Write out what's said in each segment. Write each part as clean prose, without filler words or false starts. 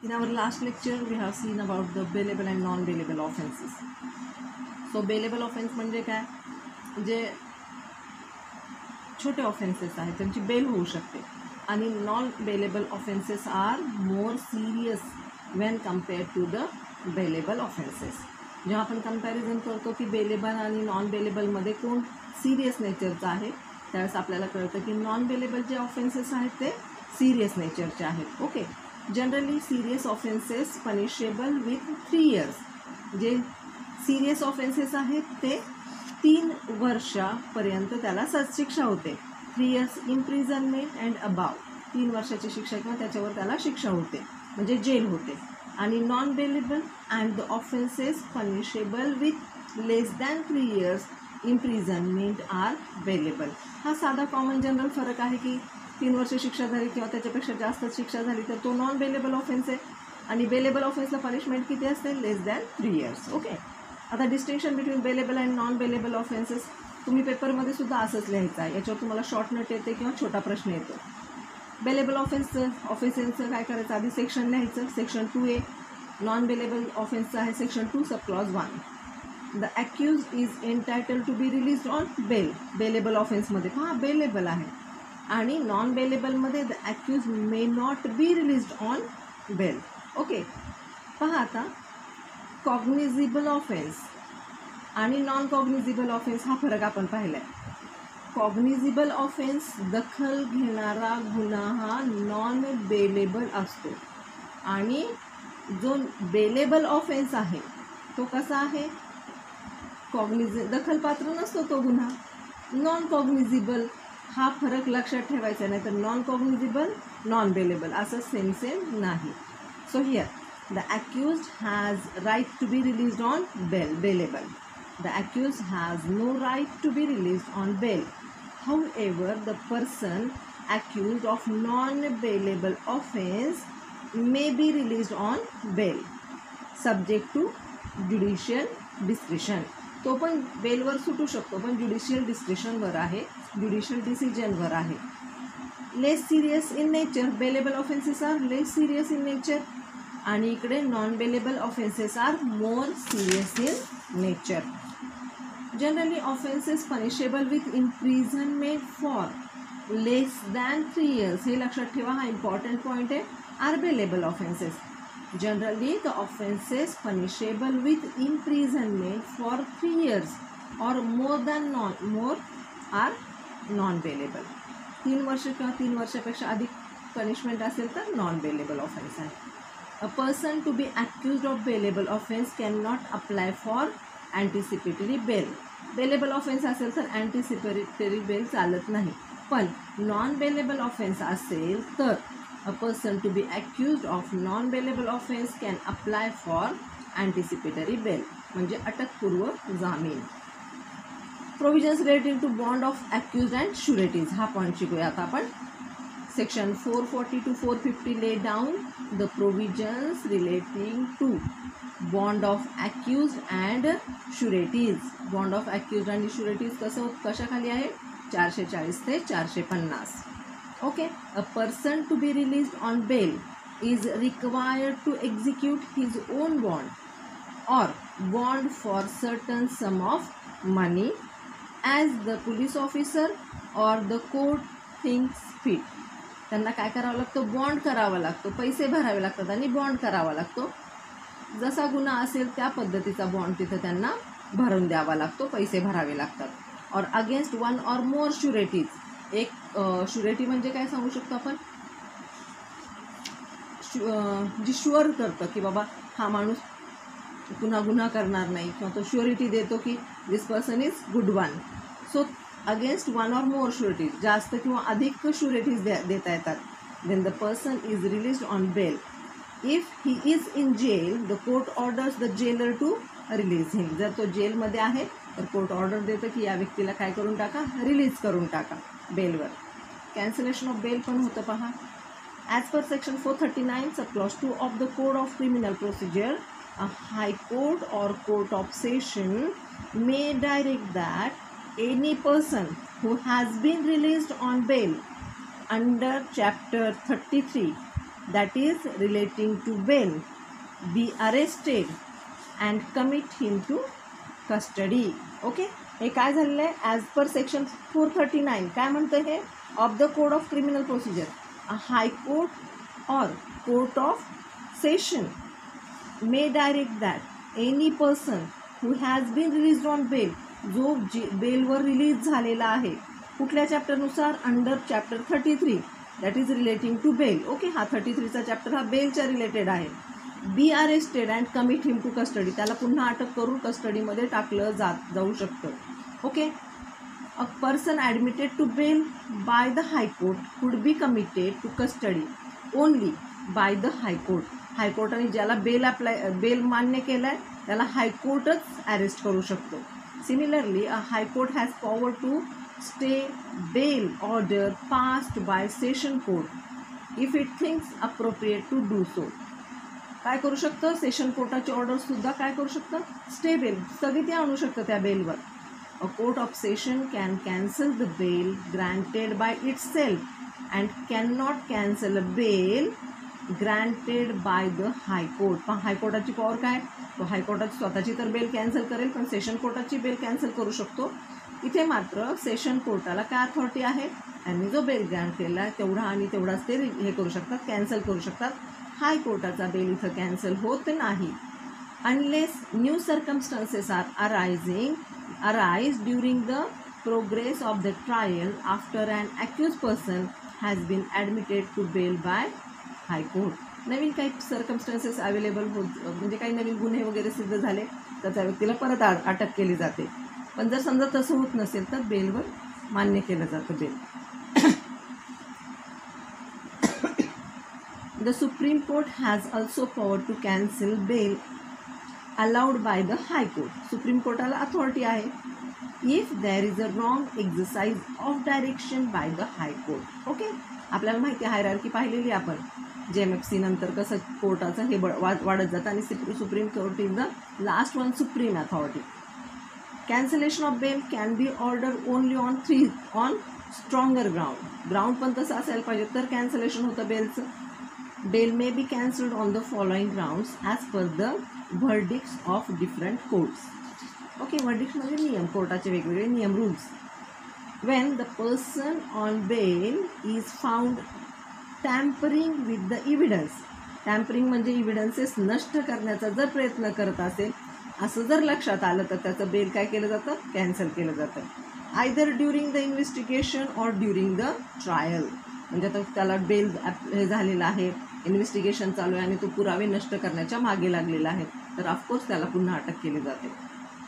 In our last lecture, we have seen about the bailable and non-bailable offenses. So bailable offense म्हणजे काय, जे छोटे offences आहेत त्यांची बेल होऊ शकते, आणि non bailable offences are more serious when compared to the bailable offences. जेव्हा आपण कंपॅरिझन करतो की बेलेबल आणि नॉन बेलेबलमध्ये कोण सिरियस नेचरचं आहे, त्यावेळेस आपल्याला कळतं की नॉन बेलेबल जे ऑफेन्सेस आहेत ते सिरियस नेचरचे आहेत. Okay, generally serious offences punishable with 3 years. जे सिरियस ऑफेन्सेस आहेत ते 3 वर्षापर्यंत त्याला शिक्षा होते. 3 years इम्प्रिझनमेंट अँड अबाव, 3 वर्षाची शिक्षा किंवा त्याच्यावर त्याला शिक्षा होते, म्हणजे जेल होते. आणि non bailable and the offences punishable with less than 3 years imprisonment are bailable. हा साधा कॉमन जनरल फरक आहे की 3 वर्ष शिक्षा झाली किंवा त्याच्यापेक्षा जास्त शिक्षा झाली तर तो नॉन बेलेबल ऑफेन्स आहे, आणि बेलेबल ऑफेन्सला पनिशमेंट किती असते, लेस दॅन 3 years. ओके, आता distinction between bailable and non bailable offences तुम्ही पेपरमध्ये सुद्धा असंच लिहायचं आहे. याच्यावर तुम्हाला शॉर्ट नोट येते किंवा छोटा प्रश्न येतो. बेलेबल ऑफेन्सचं काय करायचं, आधी सेक्शन लिहायचं. Section 2A. नॉन बेलेबल ऑफेन्सचं आहे section 2 sub clause 1. The accused is entitled to be release on bail. Bailable ऑफेन्समध्ये बेलेबल आहे, आणि नॉन बेलेबलमध्ये the accused may not be released on bail. Okay, पहा आता कॉग्निझिबल ऑफेन्स आणि नॉन कॉग्निझिबल ऑफेन्स हा फरक आपण पाहिला आहे. कॉग्निझिबल ऑफेन्स दखल घेणारा गुन्हा हा नॉन बेलेबल असतो, आणि जो बेलेबल ऑफेन्स आहे तो कसा आहे, दखलपात्र नसतो तो गुन्हा. नॉन कॉग्निझिबल हा फरक लक्षात ठेवायचा, नाही तर नॉन कॉग्निझिबल नॉन बेलेबल असं सेम नाही. So here the accused has right to be released on bail, bailable. The accused has no right to be released on bail. However, the person accused of non-bailable offense may be released on bail subject to judicial discretion. तो पण बेलवर सुटू शकतो, पण judicial डिस्क्रिशनवर आहे, judicial डिसिजनवर आहे. Less serious in nature. Bailable offences are less serious in nature, आणि इकडे non bailable offences are more serious in nature. Generally offences punishable with imprisonment for less than 3 years, हे लक्षात ठेवा, हा इम्पॉर्टंट पॉईंट आहे. Are bailable offences. Generally the offences punishable with imprisonment for 3 years और मोर R non bailable. 3 वर्ष किंवा 3 वर्षापेक्षा अधिक पनिशमेंट असेल तर नॉन बेलेबल ऑफेन्स आहे. A person to be accused of bailable offense cannot apply for anticipatory bail. Bailable offense असेल तर anticipatory bail चालत नाही, पण नॉन बेलेबल ऑफेन्स असेल तर a person to be accused of non bailable offense can apply for anticipatory bail, म्हणजे अटकपूर्व जामीन. Provisions relating to bond of accused and sureties, हा पॉईंट शिकूया आता आपण. Section 440 to 450 lay down the provisions relating to bond of accused and sureties. Bond of accused and sureties कशाखाली आहे, 440 ते 450. Okay, a person to be released on bail is required to execute his own bond or bond for certain sum of money as the police officer or the court thinks fit. त्यांना काय करावं लागतं, bond करावा लागतो, पैसे भरावे लागतात आणि बॉन्ड करावा लागतो. जसा गुन्हा असेल त्या पद्धतीचा बॉन्ड तिथं त्यांना भरून द्यावा लागतो, पैसे भरावे लागतात. और अगेन्स्ट 1 or more शुरेटीज. एक शुरेटी म्हणजे काय सांगू शकतो आपण, जी शुअर करतं की बाबा हा माणूस पुन्हा गुन्हा करणार नाही, किंवा तो श्युरिटी देतो की this person is good one. So against 1 or more sureties, जास्त किंवा अधिक शुरिटीज देता येतात. Then the person is released on bail. If he is in jail the court orders the jailer to release him. जर तो जेलमध्ये आहे तर कोर्ट ऑर्डर देतं की या व्यक्तीला काय करून टाका, रिलीज करून टाका बेलवर. कॅन्सलेशन ऑफ बेल पण होतं पहा. As per section 439 sub clause 2 of the code of criminal procedure, a high court or court of session may direct that any person who has been released on bail under chapter 33 that is relating to bail be arrested and commit him to custody. Okay, हे काय झालेलं आहे? As per section 439 काय म्हणतं हे of the code of criminal procedure, a high court or court of session may direct that any person who has been released on bail, जो बेलवर release झालेला आहे कुठल्या चॅप्टरनुसार? Under chapter 33 that is relating to bail. Okay, हा 33चा chapter हा बेलच्या रिलेटेड आहे. Be arrested and commit him to custody, त्याला पुन्हा अटक करून कस्टडीमध्ये टाकलं जाऊ शकतं. Okay, a person admitted to bail by the high court could be committed to custody only by the high court. हायकोर्टाने ज्याला बेल मान्य केलं आहे त्याला हायकोर्टच अरेस्ट करू शकतो. Similarly a high court has power to stay bail order passed by session court if it thinks appropriate to do so. काय करू शकतं? सेशन कोर्टाची ऑर्डरसुद्धा काय करू शकतं? स्टे बेल, स्थगिती आणू शकतं त्या बेलवर. A court of session can cancel the bail granted by itself and can not cancel a bail granted by the high court. पण हायकोर्टाची पॉवर काय? तो हायकोर्टाची स्वतःची तर बेल कॅन्सल करेल, पण सेशन कोर्टाची बेल कॅन्सल करू शकतो. इथे मात्र सेशन कोर्टाला काय अथॉरिटी आहे? त्यांनी जो बेल ग्रँट केला आहे तेवढा आणि तेवढाच ते हे करू शकतात, कॅन्सल करू शकतात. हायकोर्टाचा बेल इथं कॅन्सल होत नाही. Unless new circumstances are arise during the progress of the trial after an accused person has been admitted to bail by high court. नवीन काही सर्कमस्टन्सेस अवेलेबल म्हणजे काही नवीन गुन्हे वगैरे सिद्ध झाले तर त्या व्यक्तीला परत अटक केली जाते. पण जर समजा तसं होत नसेल तर बेलवर मान्य केलं जातं bell. The Supreme Court has also power to cancel bail allowed by the High Court. Supreme Courtला authority आहे if there is a wrong exercise of direction by the High Court. Okay, आपल्याला माहिती आहे हायरार्की पाहिलेली आपण JMFC नंतर कसं कोर्टाचं हे वाढत जातं आणि supreme court is the last one supreme authority. Cancellation of bail can be order only on stronger ground पण तसं असायला पाहिजे तर कॅन्सलेशन होतं बेलचं. Bail may be cancelled on the following grounds as per the verdicts of different courts. Okay, verdicts म्हणजे नियम, कोर्टाचे वेगवेगळे नियम, rules. When the person on bail is found tampering with the evidence. Tampering म्हणजे evidences नष्ट करण्याचा जर प्रयत्न करत असेल असं जर लक्षात आलं तर त्याचं बेल काय केलं जातं? कॅन्सल केलं जातं. Either during the investigation or during the trial. म्हणजे आता त्याला बेल हे झालेलं आहे, इन्व्हेस्टिगेशन चालू आहे आणि तो पुरावे नष्ट करण्याच्या मागे लागलेला आहे तर ऑफकोर्स त्याला पुन्हा अटक केली जाते,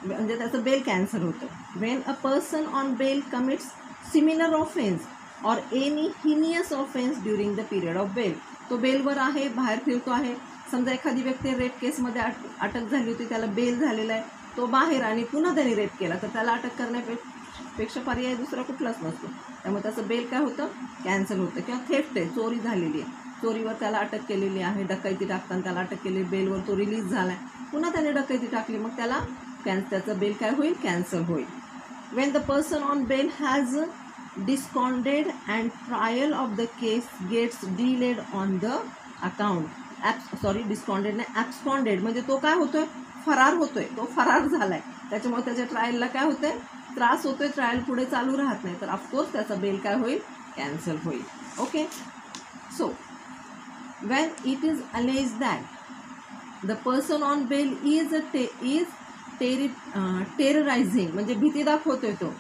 म्हणजे त्याचं बेल कॅन्सल होतं. When a person on bail commits similar offence or any heinous offence during the period of bail. तो बेलवर आहे, बाहेर फिरतो आहे. समजा एखादी व्यक्ती रेप केसमध्ये अटक झाली होती, त्याला बेल झालेला आहे, तो बाहेर आणि पुन्हा त्याने रेप केला तर त्याला अटक करण्यापेक्षा पर्याय दुसरा कुठलाच नसतो. त्यामुळे त्याचं बेल काय होतं? कॅन्सल होतं. किंवा थेफ्ट आहे, चोरी झालेली आहे, चोरीवर त्याला अटक केलेली आहे, डकैती टाकताना त्याला अटक केली, बेलवर तो रिलीज झाला आहे, पुन्हा त्याने डकैती टाकली, मग त्याला त्याचं बेल काय होईल? कॅन्सल होईल. When the person on bail has disconded and trial of the case gets delayed on the account. Disconded नाही, ॲब्स्कॉन्डेड म्हणजे तो काय होतोय? फरार होतोय, तो फरार झालाय, त्याच्यामुळे त्याच्या ट्रायलला काय होतंय? त्रास होतोय, ट्रायल पुढे चालू राहत नाही तर ऑफकोर्स त्याचा बेल काय होईल? कॅन्सल होईल. Okay, so when it is alleged that the person on bail is terrorizing म्हणजे भीती दाखवतोय तो,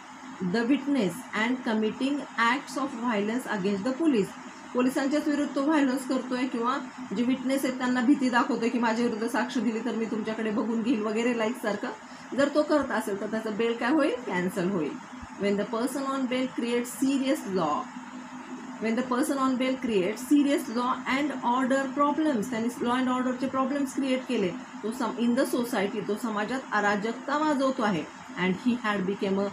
the witness and committing acts of violence against the police. पोलिसांच्याच विरुद्ध तो व्हायलन्स करतोय किंवा जे विटनेस आहेत त्यांना भीती दाखवतोय की माझ्या विरुद्ध साक्ष दिली तर मी तुमच्याकडे बघून घेईल वगैरे लाईक सारखं जर तो करत असेल तर त्याचं बेल काय होईल? कॅन्सल होईल. when the person on bail creates serious law and order problems, त्यांनी लॉ अँड ऑर्डरचे प्रॉब्लेम्स क्रिएट केले, तो इन द सोसायटी, तो समाजात अराजकता माजवतो आहे, and he had became a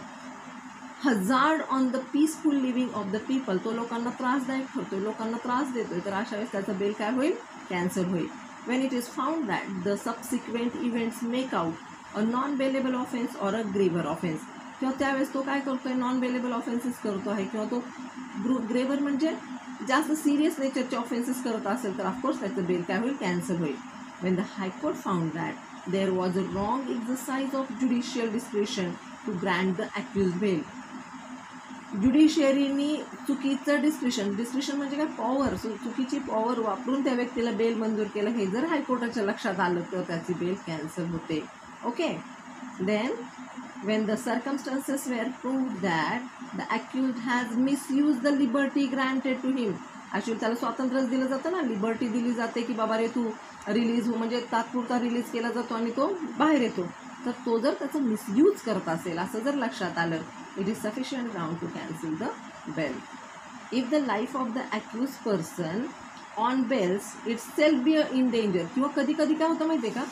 hazard on the peaceful living of the people, तो लोकांना त्रासदायक ठरतोय, लोकांना त्रास देतोय, तर अशा वेळेस त्याचं बेल काय होईल? कॅन्सल होईल. When it is found that the subsequent events make out a non bailable offence or a graver offence, किंवा त्यावेळेस तो काय करतोय? नॉन बेलेबल ऑफेन्सेस करतो आहे, किंवा तो ग्रेव्हर म्हणजे जास्त सिरियस नेचरचे ऑफेन्सेस करत असेल तर ऑफकोर्स त्याचं बेल काय होईल, कॅन्सल होईल. When the high court found that there was a wrong exercise of judicial discretion to grant the accused bail. ज्युडिशियरीनी चुकीचं डिस्क्रिशन म्हणजे काय, पॉवर, चुकीची पॉवर वापरून त्या व्यक्तीला बेल मंजूर केलं, हे जर हायकोर्टाच्या लक्षात आलं तर त्याची बेल कॅन्सल होते. Okay. Then when the circumstances were proved that the accused has misused the liberty granted to him. Actually त्याला स्वातंत्र्यच दिलं जातं ना, लिबर्टी दिली जाते की बाबा रे तू रिलीज हो, म्हणजे तात्पुरता रिलीज केला जातो आणि तो बाहेर येतो. तर तो जर त्याचा मिसयूज करत असेल असं जर लक्षात आलं, it is sufficient ground to cancel the bail. If the life of the accuse person on bails itself be in danger, किंवा कधी कधी काय होतं माहिती आहे का,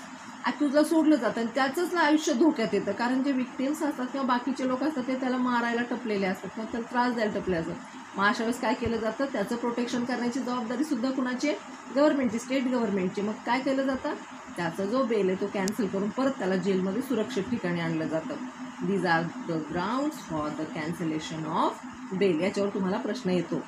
अक्यूजला सोडलं जातं आणि त्याचंच आयुष्य धोक्यात येतं, कारण जे विक्टिम्स असतात किंवा बाकीचे लोक असतात ते त्याला मारायला टपलेले असतात किंवा त्याला त्रास द्यायला टपले असतात. मग अशा वेळेस काय केलं जातं, त्याचं प्रोटेक्शन करण्याची जबाबदारीसुद्धा कुणाची, गव्हर्नमेंटची, स्टेट गव्हर्नमेंटची. मग काय केलं जातं, त्याचा जो बेल आहे तो कॅन्सल करून परत त्याला जेलमध्ये सुरक्षित ठिकाणी आणलं जातं. These are the grounds for the cancellation of bail. याच्यावर तुम्हाला प्रश्न येतो.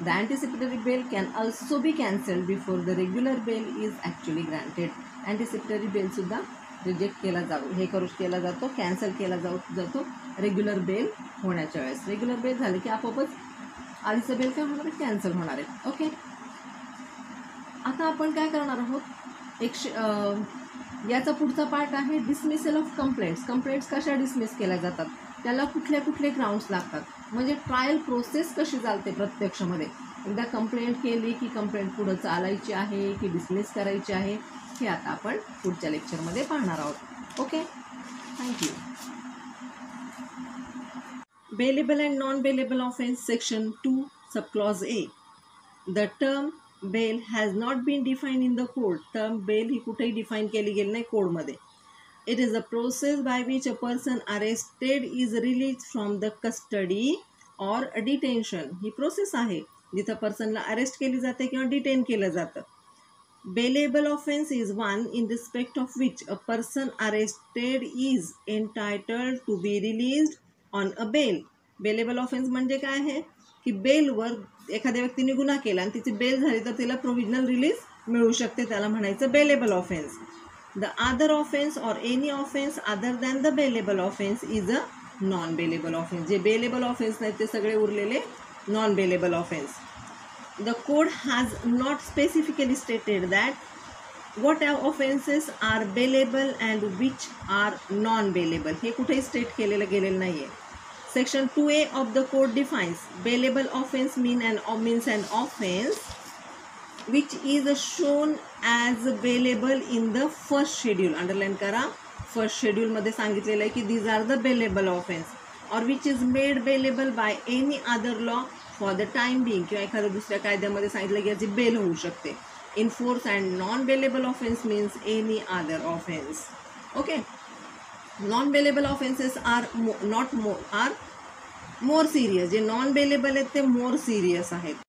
The anticipatory bail can also be cancelled before the regular bail is actually granted. Anticipatory बेलसुद्धा रिजेक्ट केला जातो, कॅन्सल केला जातो रेग्युलर बेल होण्याच्या वेळेस. रेग्युलर बेल झाले की आपोआपच आधीचं बेल काय होणार आहे, कॅन्सल होणार आहे. ओके. आता आपण काय करणार आहोत, याचा पुढचा पार्ट आहे डिसमिसल ऑफ कंप्लेंट्स. कंप्लेंट्स कशा डिसमिस केल्या जातात, त्याला कुठले ग्राउंड्स लागतात, म्हणजे ट्रायल प्रोसेस कशी चालते प्रत्यक्षमध्ये. एकदा कंप्लेंट केली की कंप्लेंट पुढं चालायची आहे की डिसमिस करायची आहे, हे आता आपण पुढच्या लेक्चरमध्ये पाहणार आहोत. Okay, thank you. Bailable and non bailable offence section 2 subclause A. The term bail has not been define in the code. Term bail ही कुठेही डिफाईन केली गेली नाही कोडमध्ये. It is a process by which a person arrested is release from the custody or detention. ही process आहे जिथं पर्सनला arrest केली जाते किंवा डिटेन केलं जातं. Bailable offense is one in respect of which a person arrested is entitled to be released on a bail. Bailable offense म्हणजे काय आहे की बेलवर एखाद्या व्यक्तीने गुन्हा केला आणि तिची बेल झाली तर तिला प्रोव्हिजनल रिलीज मिळू शकते, त्याला म्हणायचं bailable offence. The other offence or any offence other than the bailable offence is a non bailable offence. जे बेलेबल ऑफेन्स नाहीत ते सगळे उरलेले non bailable offence. The code has not specifically stated that what offenses are bailable and which are non-bailable. हे कुठेही state केलेलं गेलेलं नाही आहे. Section 2A of the code defines bailable offense means an offense which is shown as bailable in the first schedule. Underline करा, first शेड्यूलमध्ये सांगितलेलं आहे की these are the bailable offense or which is made bailable by any other law for the time being, किंवा एखाद्या दुसऱ्या कायद्यामध्ये सांगितलं की याची बेल होऊ शकते. In force and non bailable offence means any other offence. Okay. Non bailable offences are more serious. जे नॉन बेलेबल आहेत ते मोर सिरियस आहेत.